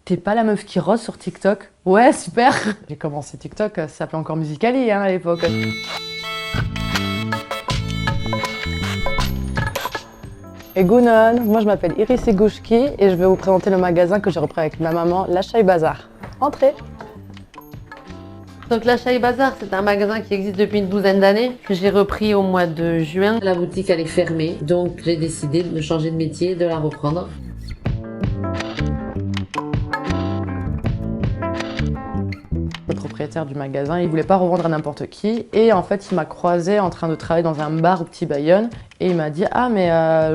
T'es pas la meuf qui rose sur TikTok? Ouais, super. J'ai commencé TikTok, ça s'appelait encore Musical.ly à l'époque. Et Gounon, moi je m'appelle Iris Egouchki et je vais vous présenter le magasin que j'ai repris avec ma maman, l'Achat et Bazar. Entrez. Donc l'Achat et Bazar, c'est un magasin qui existe depuis une douzaine d'années, que j'ai repris au mois de juin. La boutique elle est fermée, donc j'ai décidé de changer de métier, de la reprendre. Le propriétaire du magasin, il voulait pas revendre à n'importe qui et en fait il m'a croisé en train de travailler dans un bar au Petit Bayonne et il m'a dit « Ah mais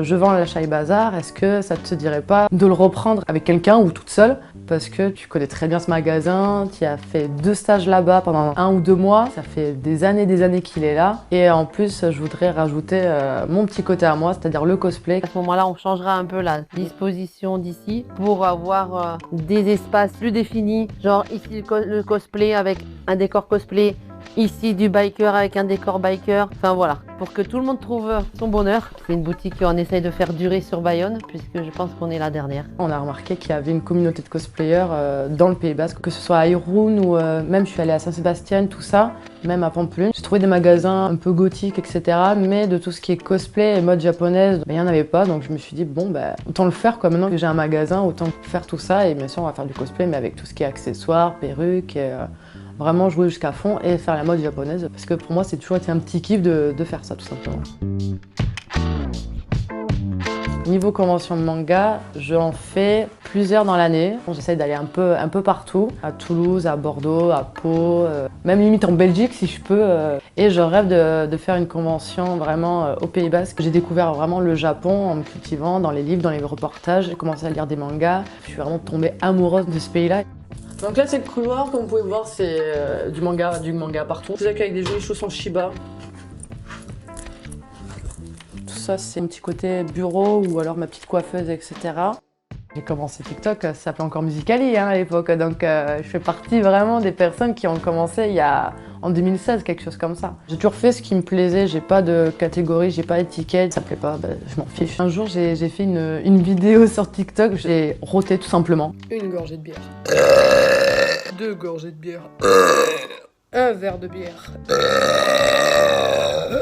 je vends l'Achat et Bazar, est-ce que ça te dirait pas de le reprendre avec quelqu'un ou toute seule parce que tu connais très bien ce magasin, tu as fait 2 stages là-bas pendant 1 ou 2 mois, ça fait des années qu'il est là et en plus je voudrais rajouter mon petit côté à moi, c'est-à-dire le cosplay. » À ce moment-là, on changera un peu la disposition d'ici pour avoir des espaces plus définis, genre ici le cosplay avec un décor cosplay, ici du biker avec un décor biker, enfin voilà, pour que tout le monde trouve son bonheur. C'est une boutique qu'on essaye de faire durer sur Bayonne, puisque je pense qu'on est la dernière. On a remarqué qu'il y avait une communauté de cosplayers dans le Pays Basque, que ce soit à Irun ou même je suis allée à Saint-Sébastien, tout ça, même à Pampelune. J'ai trouvé des magasins un peu gothiques, etc. Mais de tout ce qui est cosplay et mode japonaise, il n'y en avait pas, donc je me suis dit bon, autant le faire quoi. Maintenant que j'ai un magasin, autant faire tout ça et bien sûr on va faire du cosplay, mais avec tout ce qui est accessoires, perruques et vraiment jouer jusqu'à fond et faire la mode japonaise parce que pour moi c'est toujours été un petit kiff de faire ça tout simplement. Niveau convention de manga, j'en fais plusieurs dans l'année. J'essaye d'aller un peu partout, à Toulouse, à Bordeaux, à Pau, même limite en Belgique si je peux. Et je rêve de faire une convention vraiment au Pays Basque. J'ai découvert vraiment le Japon en me cultivant dans les livres, dans les reportages. J'ai commencé à lire des mangas. Je suis vraiment tombée amoureuse de ce pays-là. Donc là c'est le couloir, comme vous pouvez voir c'est du manga partout. Vous avez avec des jolis chaussons Shiba. Tout ça c'est un petit côté bureau ou alors ma petite coiffeuse, etc. J'ai commencé TikTok, ça s'appelait encore Musical.ly à l'époque, donc je fais partie vraiment des personnes qui ont commencé en 2016, quelque chose comme ça. J'ai toujours fait ce qui me plaisait, j'ai pas de catégorie, j'ai pas d'étiquette, ça me plaît pas, je m'en fiche. Un jour j'ai fait une vidéo sur TikTok, j'ai roté tout simplement. Une gorgée de bière. 2 gorgées de bière. Un verre de bière.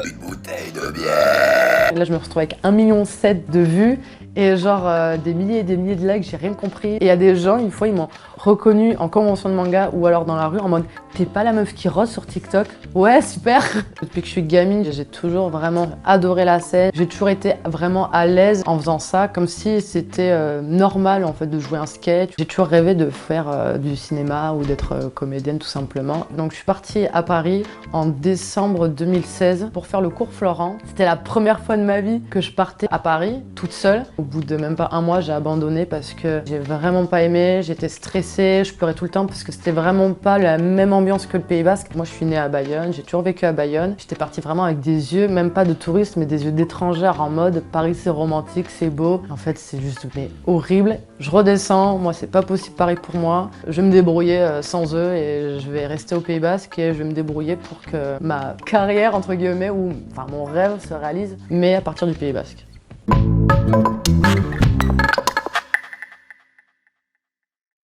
Une bouteille de bière. Là je me retrouve avec 1,7 million de vues et genre des milliers et des milliers de likes, j'ai rien compris. Et il y a des gens, une fois ils m'ont reconnu en convention de manga ou alors dans la rue en mode « T'es pas la meuf qui rose sur TikTok ?» Ouais, super. Depuis que je suis gamine, j'ai toujours vraiment adoré la scène. J'ai toujours été vraiment à l'aise en faisant ça, comme si c'était normal en fait de jouer un sketch. J'ai toujours rêvé de faire du cinéma ou d'être comédienne tout simplement. Donc je suis partie à Paris en décembre 2016 pour faire le cours Florent. C'était la première fois de ma vie que je partais à Paris toute seule. Au bout de même pas 1 mois, j'ai abandonné parce que j'ai vraiment pas aimé, j'étais stressée, je pleurais tout le temps parce que c'était vraiment pas la même ambiance que le Pays Basque. Moi je suis née à Bayonne, j'ai toujours vécu à Bayonne. J'étais partie vraiment avec des yeux, même pas de touriste, mais des yeux d'étrangère en mode Paris c'est romantique, c'est beau. En fait c'est juste horrible. Je redescends, moi c'est pas possible Paris pour moi. Je vais me débrouiller sans eux et je vais rester au Pays Basque et je vais me débrouiller pour que ma carrière entre guillemets ou enfin mon rêve se réalise, mais à partir du Pays Basque.